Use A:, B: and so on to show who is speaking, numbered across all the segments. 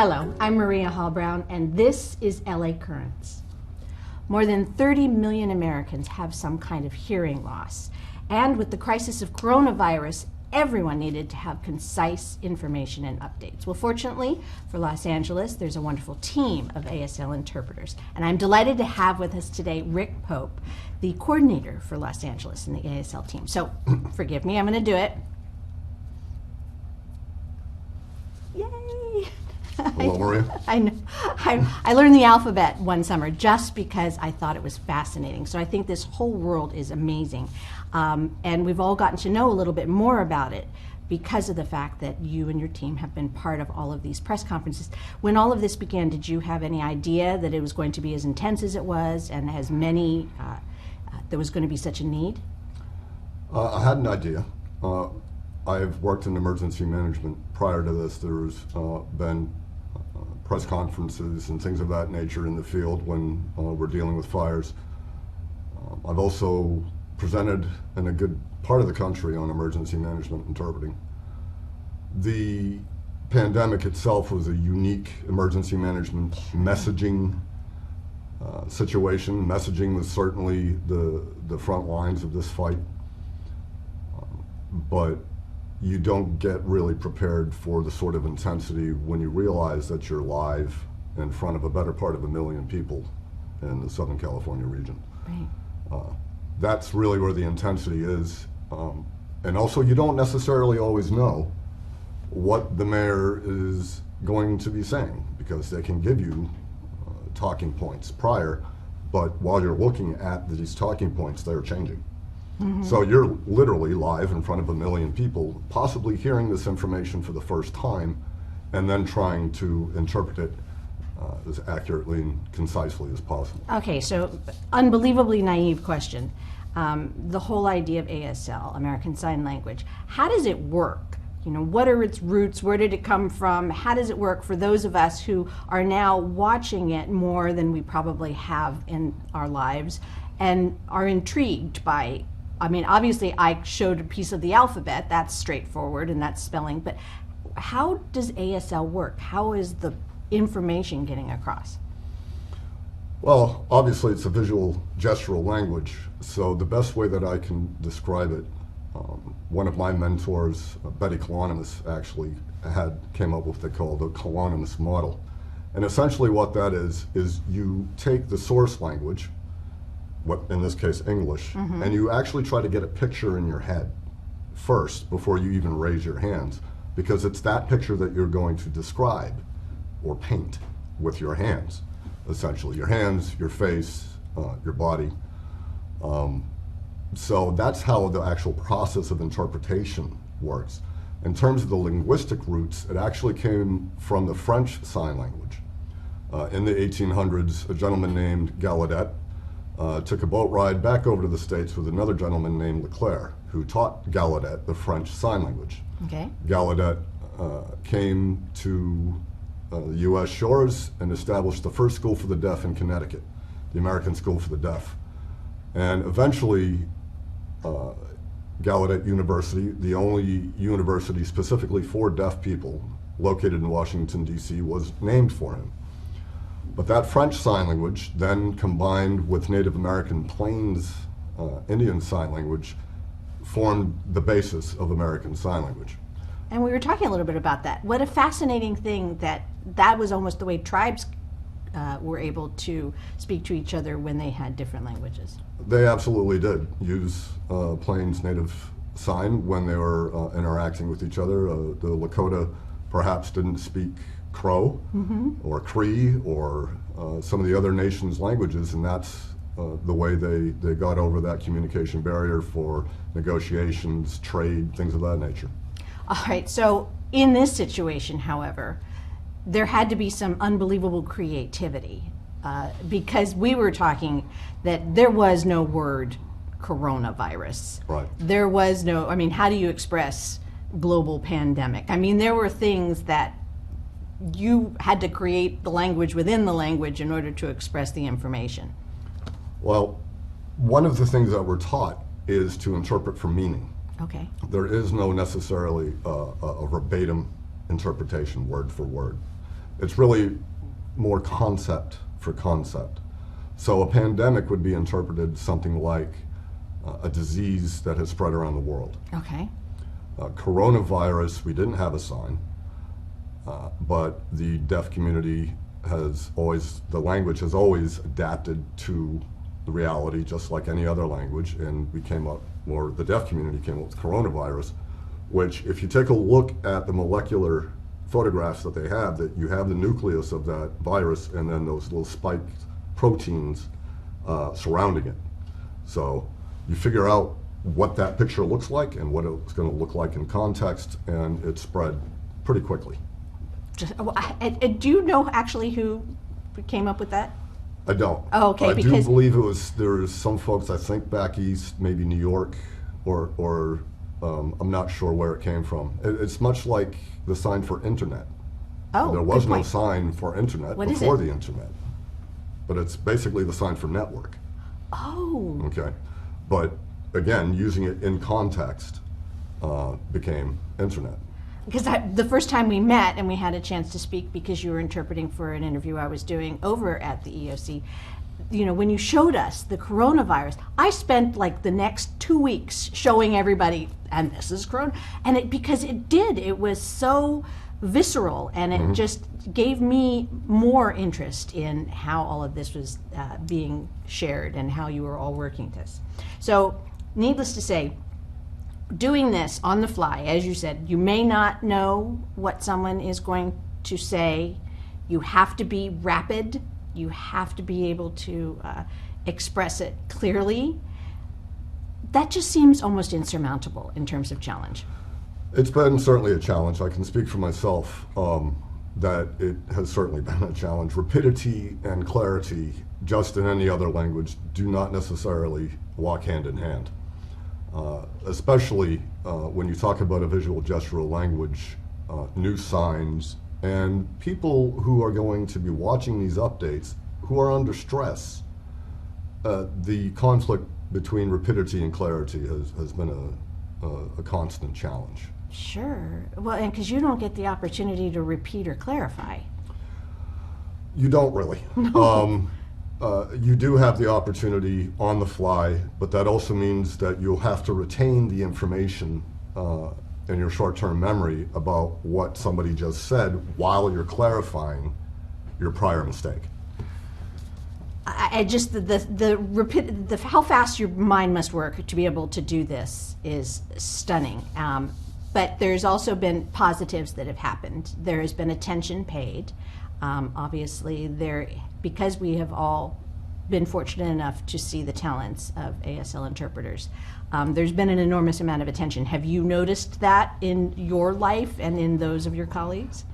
A: Hello, I'm Maria Hall-Brown, and this is LA Currents. More than 30 million Americans have some kind of hearing loss. And with the crisis of coronavirus, everyone needed to have concise information and updates. Well, fortunately for Los Angeles, there's a wonderful team of ASL interpreters. And I'm delighted to have with us today Rick Pope, the coordinator for Los Angeles in the ASL team. So, forgive me, I'm going to do it. Yay!
B: Hello, Maria.
A: I know. I learned the alphabet one summer just because I thought it was fascinating. So I think this whole world is amazing. And we've all gotten to know a little bit more about it because of the fact that you and your team have been part of all of these press conferences. When all of this began, did you have any idea that it was going to be as intense as it was and as many, there was going to be such a need?
B: I had an idea. I've worked in emergency management prior to this. There's been press conferences and things of that nature in the field when we're dealing with fires. I've also presented in a good part of the country on emergency management interpreting. The pandemic itself was a unique emergency management messaging situation. Messaging was certainly the front lines of this fight, but you don't get really prepared for the sort of intensity when you realize that you're live in front of a better part of 1 million people in the Southern California region.
A: Right.
B: That's really where the intensity is. And also you don't necessarily always know what the mayor is going to be saying because they can give you talking points prior, but while you're looking at these talking points, they're changing. Mm-hmm. So you're literally live in front of 1 million people, possibly hearing this information for the first time, and then trying to interpret it as accurately and concisely as possible.
A: Okay, so unbelievably naive question. The whole idea of ASL, American Sign Language, how does it work? You know, what are its roots? Where did it come from? How does it work for those of us who are now watching it more than we probably have in our lives and are intrigued by, I mean, obviously I showed a piece of the alphabet, that's straightforward and that's spelling, but how does ASL work? How is the information getting across?
B: Well, obviously it's a visual gestural language, so the best way that I can describe it, one of my mentors, Betty Colonimus, actually came up with what they call the Colonimus model. And essentially what that is you take the source language, what in this case English, mm-hmm. and you actually try to get a picture in your head first before you even raise your hands, because it's that picture that you're going to describe or paint with your hands, essentially. Your hands, your face, your body. So that's how the actual process of interpretation works. In terms of the linguistic roots, it actually came from the French Sign Language. In the 1800s, a gentleman named Gallaudet took a boat ride back over to the States with another gentleman named Leclerc, who taught Gallaudet the French Sign Language.
A: Okay.
B: Gallaudet came to the U.S. shores and established the first school for the deaf in Connecticut, the American School for the Deaf. And eventually, Gallaudet University, the only university specifically for deaf people located in Washington, D.C., was named for him. But that French Sign Language, then combined with Native American Plains Indian Sign Language, formed the basis of American Sign Language.
A: And we were talking a little bit about that. What a fascinating thing that was almost the way tribes were able to speak to each other when they had different languages.
B: They absolutely did use Plains Native Sign when they were interacting with each other. The Lakota perhaps didn't speak Crow mm-hmm. or Cree or some of the other nations' languages, and that's the way they got over that communication barrier for negotiations, trade, things of that nature.
A: All right, so in this situation, however, there had to be some unbelievable creativity because we were talking that there was no word coronavirus.
B: Right.
A: There was no, I mean, how do you express global pandemic? I mean, there were things that you had to create the language within the language in order to express the information.
B: Well, one of the things that we're taught is to interpret for meaning.
A: Okay.
B: There is no necessarily a verbatim interpretation word for word. It's really more concept for concept. So a pandemic would be interpreted something like a disease that has spread around the world.
A: Okay.
B: Coronavirus, we didn't have a sign, but the deaf community the language has always adapted to the reality just like any other language, and the deaf community came up with coronavirus, which if you take a look at the molecular photographs that they have, that you have the nucleus of that virus and then those little spiked proteins surrounding it. So you figure out what that picture looks like and what it's going to look like in context, and it spread pretty quickly.
A: Do you know actually who came up with that?
B: I don't.
A: Oh, okay.
B: I do believe there's some folks, I think back east, maybe New York, or I'm not sure where it came from. It's much like the sign for internet.
A: Oh,
B: there was
A: good
B: no
A: point.
B: sign for internet
A: What is
B: before
A: it?
B: the internet, but it's basically the sign for network.
A: Oh.
B: Okay, but again, using it in context became internet.
A: Because the first time we met and we had a chance to speak, because you were interpreting for an interview I was doing over at the EOC, you know, when you showed us the coronavirus, I spent like the next 2 weeks showing everybody, and this is corona, and because it was so visceral, and it just gave me more interest in how all of this was being shared and how you were all working this. So, needless to say, doing this on the fly, as you said, you may not know what someone is going to say. You have to be rapid. You have to be able to express it clearly. That just seems almost insurmountable in terms of challenge.
B: It's been certainly a challenge. I can speak for myself that it has certainly been a challenge. Rapidity and clarity, just in any other language, do not necessarily walk hand in hand. Especially when you talk about a visual gestural language, new signs, and people who are going to be watching these updates who are under stress. The conflict between rapidity and clarity has been a constant challenge.
A: Sure. Well, and because you don't get the opportunity to repeat or clarify.
B: You don't really. You do have the opportunity on the fly, but that also means that you'll have to retain the information in your short-term memory about what somebody just said while you're clarifying your prior mistake.
A: I just how fast your mind must work to be able to do this is stunning. But there's also been positives that have happened. There has been attention paid. Obviously, because we have all been fortunate enough to see the talents of ASL interpreters, there's been an enormous amount of attention. Have you noticed that in your life and in those of your colleagues?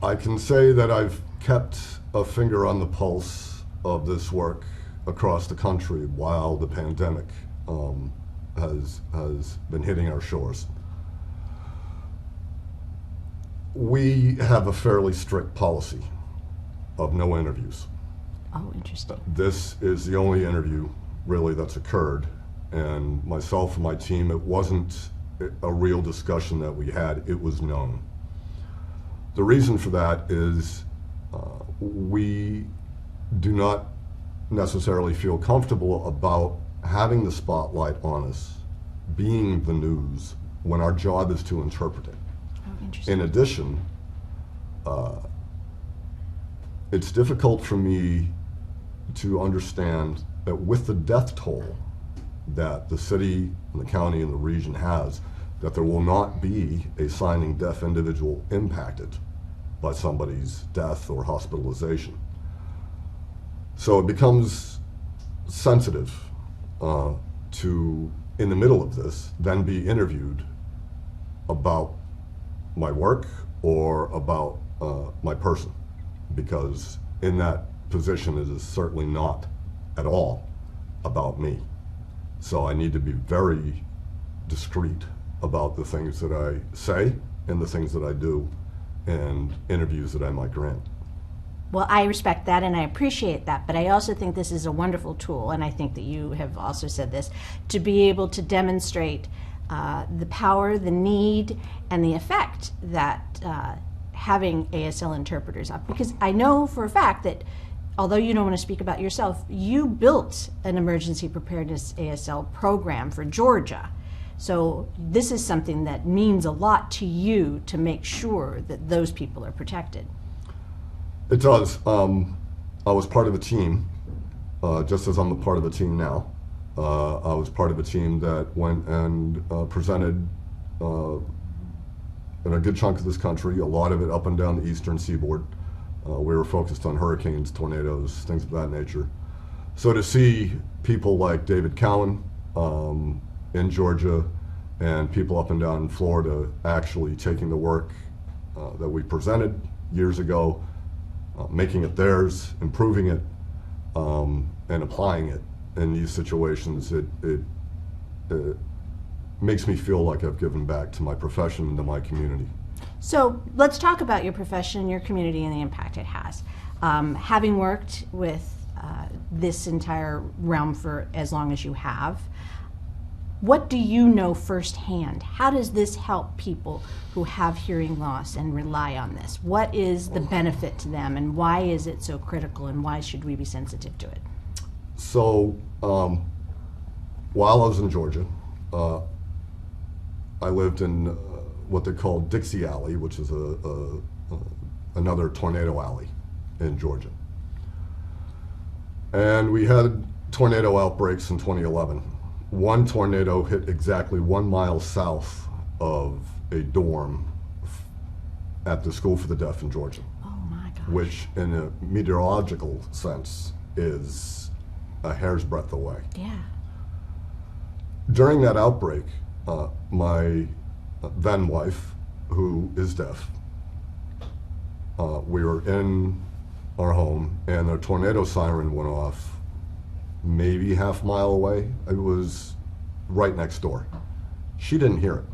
B: I can say that I've kept a finger on the pulse of this work across the country while the pandemic has been hitting our shores. We have a fairly strict policy of no interviews.
A: Oh, interesting.
B: This is the only interview really that's occurred, and myself and my team, it wasn't a real discussion that we had, it was known. The reason for that is we do not necessarily feel comfortable about having the spotlight on us, being the news, when our job is to interpret it.
A: Oh, interesting.
B: In addition, it's difficult for me to understand that with the death toll that the city and the county and the region has, that there will not be a signing deaf individual impacted by somebody's death or hospitalization. So it becomes sensitive to, in the middle of this, then be interviewed about my work or about my person, because in that position it is certainly not at all about me. So I need to be very discreet about the things that I say and the things that I do and interviews that I might grant.
A: Well, I respect that and I appreciate that, but I also think this is a wonderful tool, and I think that you have also said this, to be able to demonstrate the power, the need, and the effect that having ASL interpreters up? Because I know for a fact that, although you don't want to speak about yourself, you built an emergency preparedness ASL program for Georgia. So this is something that means a lot to you to make sure that those people are protected.
B: It does. I was part of a team, just as I'm a part of a team now. I was part of a team that went and presented in a good chunk of this country, a lot of it up and down the eastern seaboard. We were focused on hurricanes, tornadoes, things of that nature. So to see people like David Cowan in Georgia and people up and down in Florida actually taking the work that we presented years ago, making it theirs, improving it, and applying it in these situations, it makes me feel like I've given back to my profession and to my community.
A: So let's talk about your profession, your community, and the impact it has. Having worked with this entire realm for as long as you have, what do you know firsthand? How does this help people who have hearing loss and rely on this? What is the benefit to them, and why is it so critical, and why should we be sensitive to it?
B: So while I was in Georgia, I lived in what they call Dixie Alley, which is another tornado alley in Georgia. And we had tornado outbreaks in 2011. One tornado hit exactly 1 mile south of a dorm at the School for the Deaf in Georgia.
A: Oh my gosh.
B: Which in a meteorological sense is a hair's breadth away.
A: Yeah.
B: During that outbreak, my then wife, who is deaf, we were in our home and a tornado siren went off maybe half a mile away. It was right next door. She didn't hear it.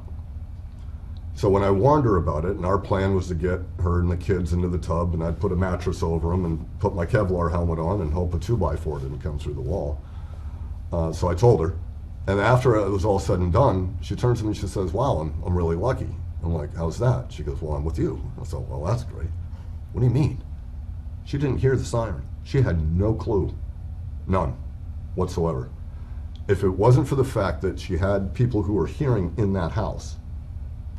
B: So when I warned her about it, and our plan was to get her and the kids into the tub, and I'd put a mattress over them and put my Kevlar helmet on and hope a 2x4 didn't come through the wall. So I told her. And after it was all said and done, she turns to me and she says, "Wow, I'm really lucky." I'm like, "How's that?" She goes, "Well, I'm with you." I said, "Well, that's great." "What do you mean?" She didn't hear the siren. She had no clue. None whatsoever. If it wasn't for the fact that she had people who were hearing in that house,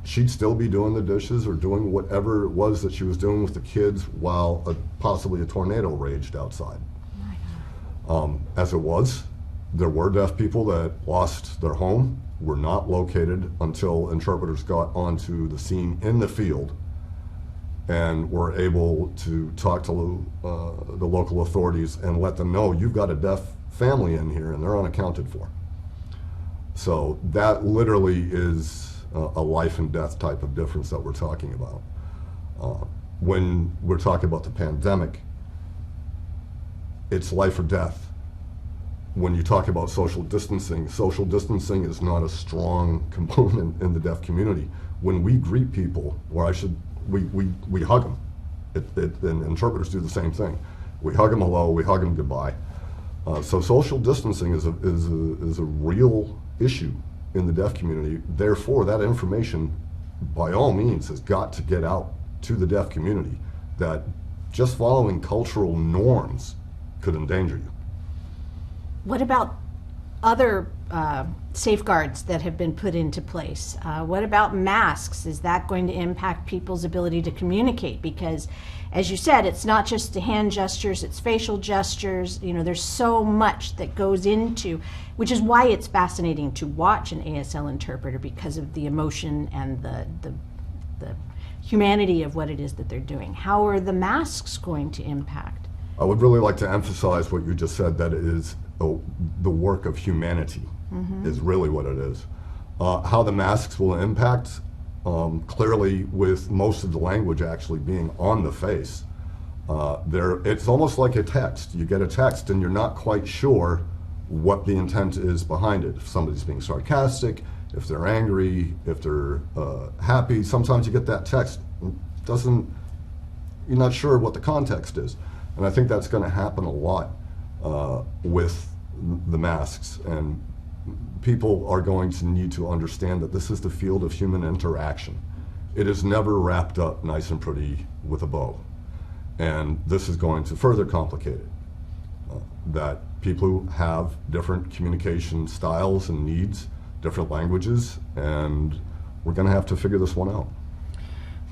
B: she'd still be doing the dishes or doing whatever it was that she was doing with the kids while possibly a tornado raged outside. As it was, there were deaf people that lost their home, were not located until interpreters got onto the scene in the field and were able to talk to the local authorities and let them know, you've got a deaf family in here and they're unaccounted for. So that literally is a life and death type of difference that we're talking about. When we're talking about the pandemic, it's life or death. When you talk about social distancing is not a strong component in the deaf community. When we greet people, or we hug them, and interpreters do the same thing. We hug them hello, we hug them goodbye. So social distancing is a real issue in the deaf community. Therefore, that information, by all means, has got to get out to the deaf community, that just following cultural norms could endanger you.
A: What about other safeguards that have been put into place? What about masks? Is that going to impact people's ability to communicate? Because, as you said, it's not just the hand gestures, it's facial gestures. You know, there's so much that goes into, which is why it's fascinating to watch an ASL interpreter, because of the emotion and the humanity of what it is that they're doing. How are the masks going to impact?
B: I would really like to emphasize what you just said, that it is the work of humanity is really what it is. How the masks will impact, clearly with most of the language actually being on the face, it's almost like a text. You get a text and you're not quite sure what the intent is behind it. If somebody's being sarcastic, if they're angry, if they're happy, sometimes you get that text. You're not sure what the context is. And I think that's going to happen a lot with the masks, and people are going to need to understand that this is the field of human interaction. it is never wrapped up nice and pretty with a bow. And this is going to further complicate it. That people who have different communication styles and needs, different languages, and we're going to have to figure this one out.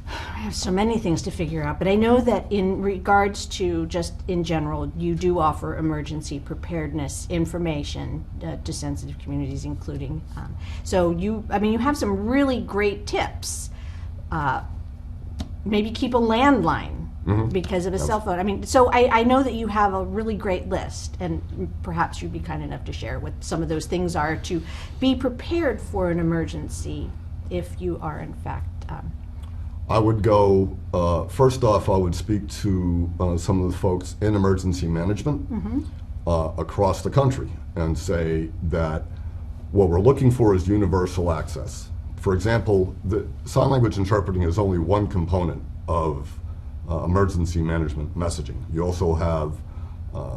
A: I have so many things to figure out, but I know that in regards to just in general, you do offer emergency preparedness information to sensitive communities, including. So you have some really great tips. Maybe keep a landline because of a cell phone. So I know that you have a really great list, and perhaps you'd be kind enough to share what some of those things are to be prepared for an emergency if you are in fact.
B: I would go, first off, I would speak to some of the folks in emergency management across the country and say that what we're looking for is universal access. For example, the sign language interpreting is only one component of emergency management messaging. You also have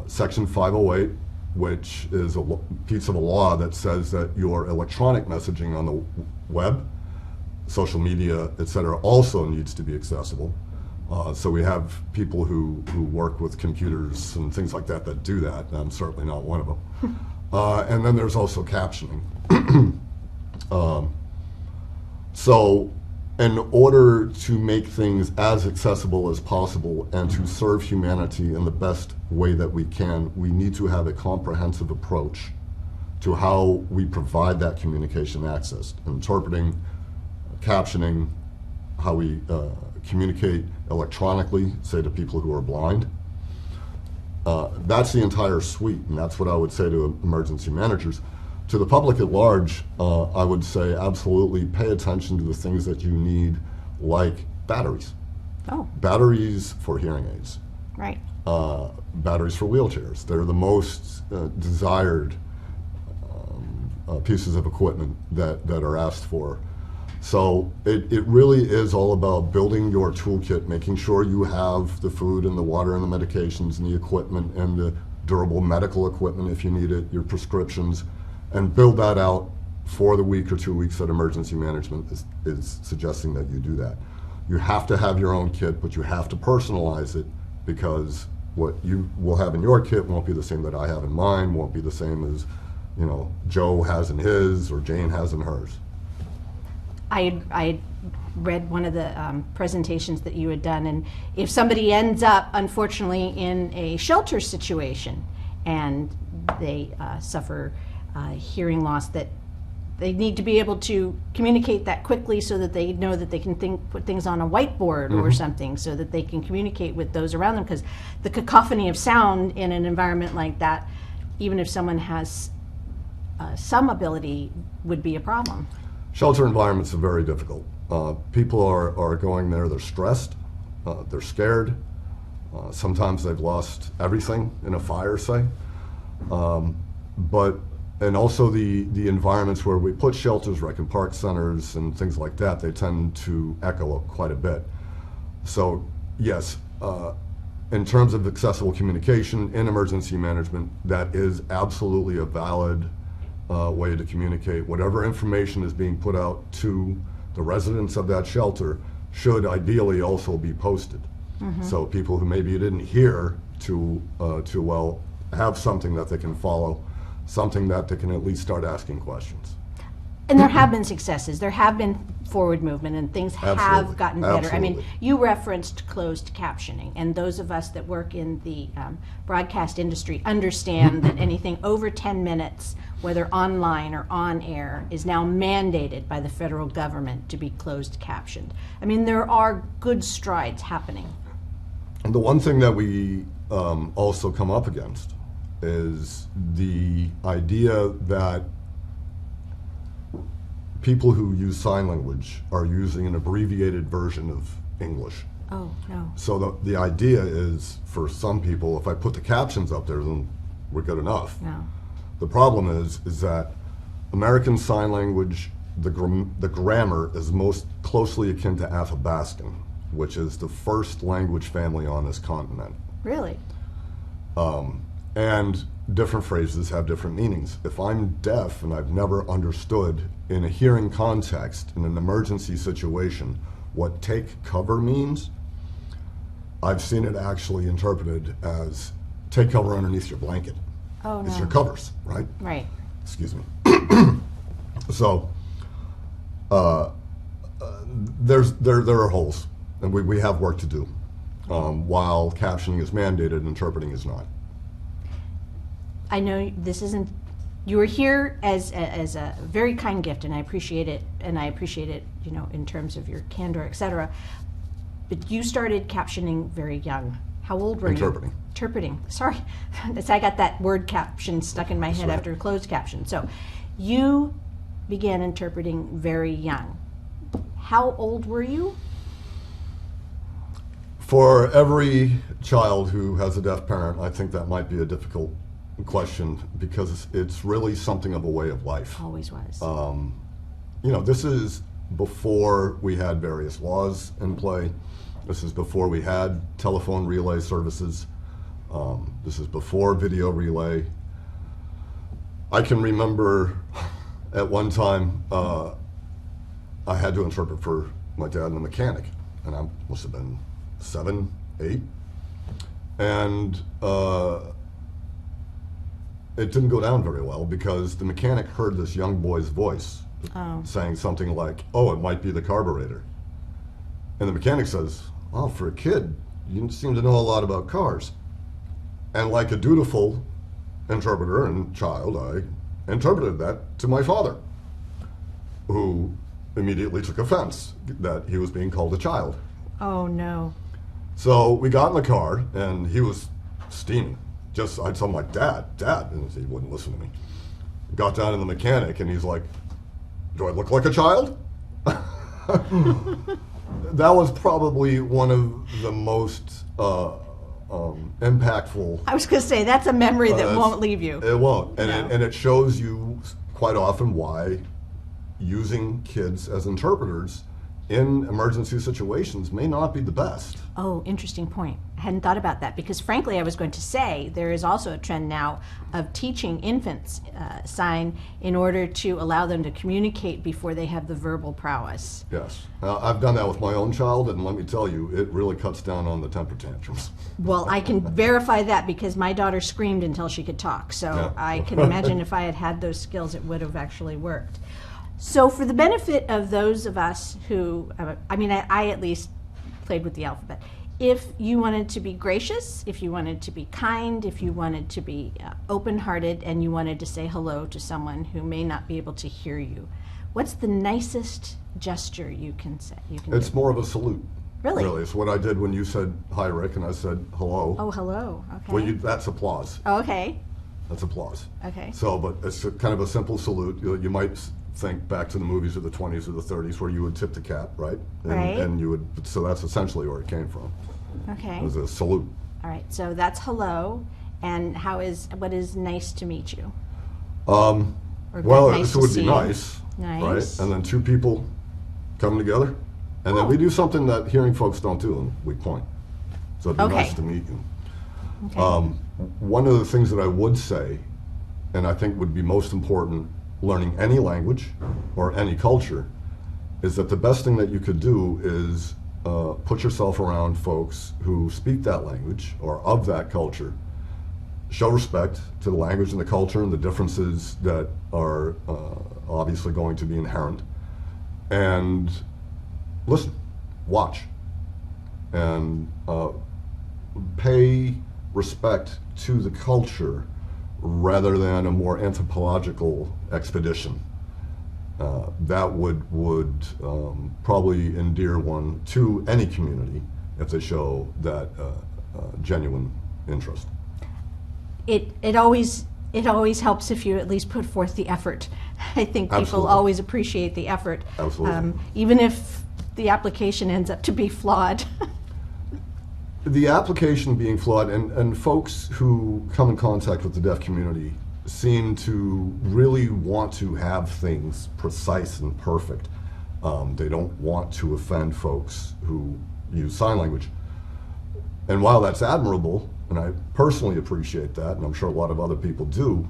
B: Section 508, which is a piece of a law that says that your electronic messaging on the web, social media, et cetera, also needs to be accessible. So we have people who work with computers and things like that do that. I'm certainly not one of them. And then there's also captioning. So in order to make things as accessible as possible and to serve humanity in the best way that we can, we need to have a comprehensive approach to how we provide that communication access, interpreting, captioning, how we communicate electronically, say to people who are blind. That's the entire suite, and that's what I would say to emergency managers. To the public at large, I would say absolutely pay attention to the things that you need, like batteries.
A: Oh.
B: Batteries for hearing aids.
A: Right.
B: Batteries for wheelchairs. They're the most desired pieces of equipment that are asked for. So it really is all about building your toolkit, making sure you have the food and the water and the medications and the equipment and the durable medical equipment if you need it, your prescriptions, and build that out for the week or 2 weeks that emergency management is suggesting that you do that. You have to have your own kit, but you have to personalize it, because what you will have in your kit won't be the same that I have in mine, won't be the same as Joe has in his or Jane has in hers.
A: I had read one of the presentations that you had done, and if somebody ends up, unfortunately, in a shelter situation and they suffer hearing loss, that they need to be able to communicate that quickly so that they know that they can put things on a whiteboard or something so that they can communicate with those around them, because the cacophony of sound in an environment like that, even if someone has some ability, would be a problem.
B: Shelter environments are very difficult. People are going there, they're stressed, they're scared. Sometimes they've lost everything in a fire, say. And also the environments where we put shelters, rec and park centers and things like that, they tend to echo quite a bit. So yes, in terms of accessible communication in emergency management, that is absolutely a valid way to communicate. Whatever information is being put out to the residents of that shelter should ideally also be posted. So people who maybe didn't hear too well have something that they can follow, something that they can at least start asking questions.
A: And there have been successes. There have been forward movement, and things have gotten better.
B: Absolutely.
A: I mean, you referenced closed captioning, and those of us that work in the broadcast industry understand that anything over 10 minutes, whether online or on air, is now mandated by the federal government to be closed captioned. I mean, there are good strides happening.
B: And the one thing that we also come up against is the idea that people who use sign language are using an abbreviated version of English.
A: Oh, no.
B: So the idea is, for some people, if I put the captions up there, then we're good enough.
A: No.
B: The problem is that American Sign Language, the grammar is most closely akin to Athabascan, which is the first language family on this continent.
A: Really?
B: And different phrases have different meanings. If I'm deaf and I've never understood in a hearing context, in an emergency situation, what take cover means, I've seen it actually interpreted as take cover underneath your blanket.
A: Oh, no.
B: It's your covers, right?
A: Right.
B: Excuse me. So there are holes, and we have work to do. While captioning is mandated, interpreting is not.
A: I know this isn't, you were here as a very kind gift, and I appreciate it, you know, in terms of your candor, etc. But you started captioning very young. How old were
B: Interpreting.
A: you? Interpreting. Sorry. I got that word caption stuck in my head
B: right.
A: after closed caption. So you began interpreting very young. How old were you?
B: For every child who has a deaf parent, I think that might be a difficult question because it's really something of a way of life.
A: Always was.
B: You know, this is before we had various laws in play. This is before we had telephone relay services. This is before video relay. I can remember at one time I had to interpret for my dad and a mechanic, and I must have been 7, 8, and it didn't go down very well because the mechanic heard this young boy's voice saying something like, "Oh, it might be the carburetor," and the mechanic says, "Oh, for a kid, you seem to know a lot about cars." And like a dutiful interpreter and child, I interpreted that to my father, who immediately took offense that he was being called a child.
A: Oh, no.
B: So we got in the car, and he was steaming. I told my dad, and he wouldn't listen to me. Got down to the mechanic, and he's like, "Do I look like a child?" That was probably one of the most impactful.
A: I was going to say, that's a memory that won't leave you.
B: It won't. And,
A: No.
B: and it shows you quite often why using kids as interpreters in emergency situations may not be the best.
A: Oh, interesting point. I hadn't thought about that because, frankly, I was going to say there is also a trend now of teaching infants sign in order to allow them to communicate before they have the verbal prowess.
B: Yes. I've done that with my own child, and let me tell you, it really cuts down on the temper tantrums.
A: Well, I can verify that because my daughter screamed until she could talk. So
B: Yeah.
A: I can imagine if I had had those skills, it would have actually worked. So for the benefit of those of us who, I at least played with the alphabet. If you wanted to be gracious, if you wanted to be kind, if you wanted to be open-hearted, and you wanted to say hello to someone who may not be able to hear you, what's the nicest gesture you can say?
B: It's more of a salute.
A: Really?
B: It's what I did when you said, "Hi, Rick," and I said, "Hello."
A: Oh, hello. Okay.
B: Well, that's applause.
A: Oh, okay.
B: That's applause.
A: Okay.
B: So, but it's kind of a simple salute. You might think back to the movies of the 20s or the 30s where you would tip the cap, right?
A: Right.
B: And you would, so that's essentially where it came from.
A: Okay.
B: It was a salute.
A: All right. So that's hello. And what is nice to meet you? Or
B: Well,
A: nice
B: it
A: to
B: would
A: see
B: be
A: you.
B: nice,
A: Nice.
B: right? And then two people come together, and then we do something that hearing folks don't do, and we point. So it'd be
A: Okay.
B: nice to meet you.
A: Okay.
B: One of the things that I would say, and I think would be most important learning any language or any culture, is that the best thing that you could do is put yourself around folks who speak that language or of that culture. Show respect to the language and the culture and the differences that are obviously going to be inherent. And listen, watch, and pay respect to the culture rather than a more anthropological expedition. That would probably endear one to any community if they show that genuine interest.
A: It always helps if you at least put forth the effort. I think people
B: Absolutely.
A: always appreciate the effort,
B: Absolutely.
A: even if the application ends up to be flawed.
B: The application being flawed, and folks who come in contact with the deaf community seem to really want to have things precise and perfect. They don't want to offend folks who use sign language. And while that's admirable, and I personally appreciate that, and I'm sure a lot of other people do,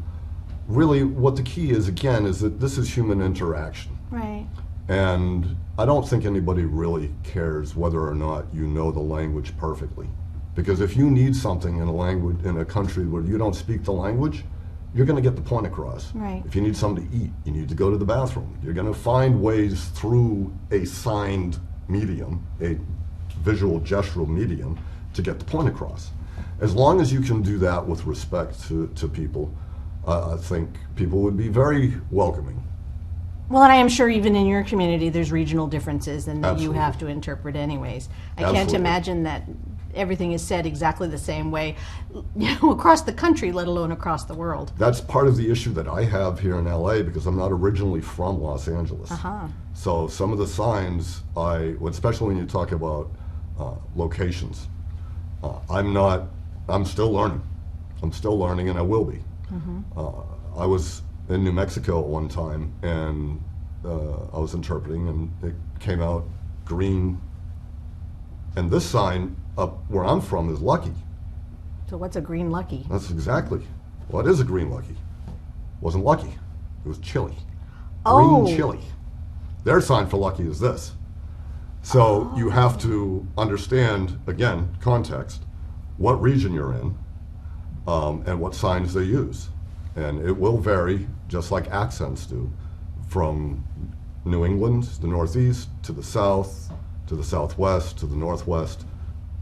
B: really what the key is, again, is that this is human interaction.
A: Right.
B: And I don't think anybody really cares whether or not you know the language perfectly. Because if you need something in a language, in a country where you don't speak the language, you're going to get the point across.
A: Right.
B: If you need something to eat, you need to go to the bathroom. You're going to find ways through a signed medium, a visual gestural medium, to get the point across. As long as you can do that with respect to people, I think people would be very welcoming.
A: Well, and I am sure even in your community, there's regional differences and that
B: Absolutely.
A: you have to interpret anyways. I can't
B: Absolutely.
A: imagine that everything is said exactly the same way, across the country, let alone across the world.
B: That's part of the issue that I have here in LA because I'm not originally from Los Angeles. So some of the signs, especially when you talk about locations, I'm still learning. I'm still learning and I will be. I was in New Mexico at one time and I was interpreting and it came out green. And this sign up where I'm from is lucky.
A: So what's a green lucky?
B: That's exactly. What is a green lucky? Wasn't lucky. It was chili.
A: Oh.
B: Green chili. Their sign for lucky is this. So you have to understand, again, context, what region you're in, and what signs they use. And it will vary, just like accents do, from New England, the Northeast, to the South, to the Southwest, to the Northwest.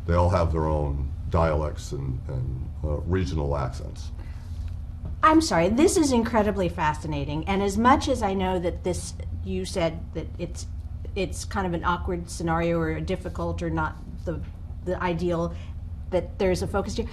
B: They all have their own dialects and regional accents.
A: I'm sorry, this is incredibly fascinating. And as much as I know that this, you said that it's kind of an awkward scenario or difficult or not the ideal, that there's a focus here.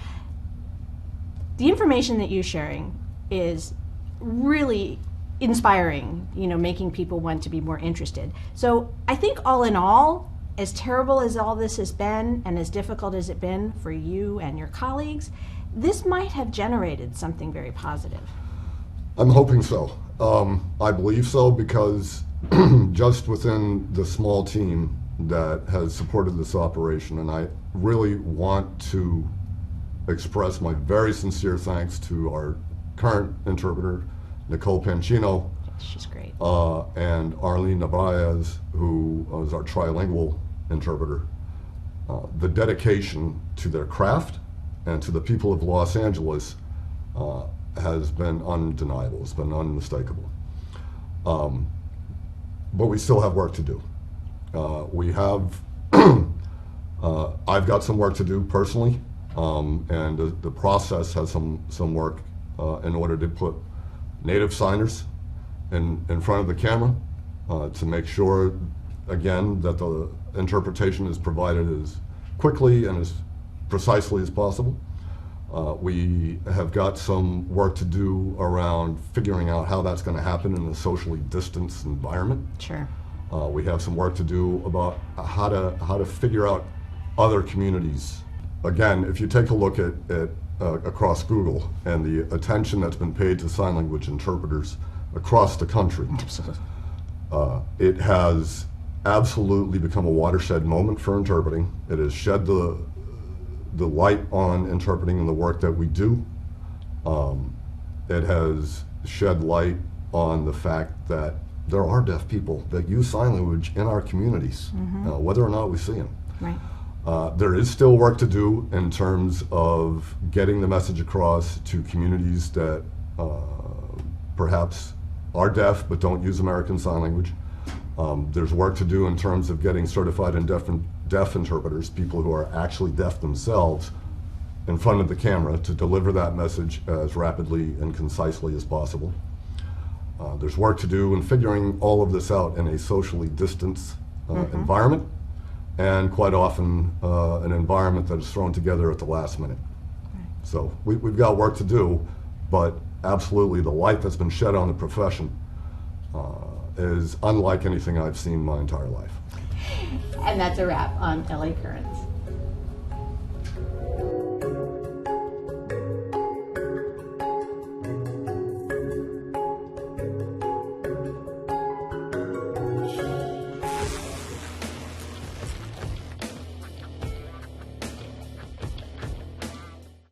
A: The information that you're sharing is really inspiring, making people want to be more interested. So I think all in all, as terrible as all this has been and as difficult as it's been for you and your colleagues, this might have generated something very positive.
B: I'm hoping so. I believe so because just within the small team that has supported this operation, and I really want to express my very sincere thanks to our current interpreter, Nicole Pancino.
A: She's great.
B: And Arlene Navarez, who is our trilingual interpreter. The dedication to their craft and to the people of Los Angeles has been undeniable. It's been unmistakable. But we still have work to do. I've got some work to do personally, and the process has some work in order to put native signers in front of the camera to make sure, again, that the interpretation is provided as quickly and as precisely as possible. We have got some work to do around figuring out how that's going to happen in a socially distanced environment.
A: Sure.
B: We have some work to do about how to figure out other communities. Again, if you take a look at across Google and the attention that's been paid to sign language interpreters across the country,
A: Absolutely.
B: It has absolutely become a watershed moment for interpreting. It has shed the light on interpreting and the work that we do. It has shed light on the fact that there are deaf people that use sign language in our communities, whether or not we see them.
A: Right.
B: There is still work to do in terms of getting the message across to communities that perhaps are deaf but don't use American Sign Language. There's work to do in terms of getting certified and deaf interpreters, people who are actually deaf themselves, in front of the camera to deliver that message as rapidly and concisely as possible. There's work to do in figuring all of this out in a socially distanced environment, and quite often an environment that is thrown together at the last minute.
A: Right.
B: So we've got work to do, but absolutely the light that's been shed on the profession is unlike anything I've seen my entire life.
A: And that's a wrap on LA Currents.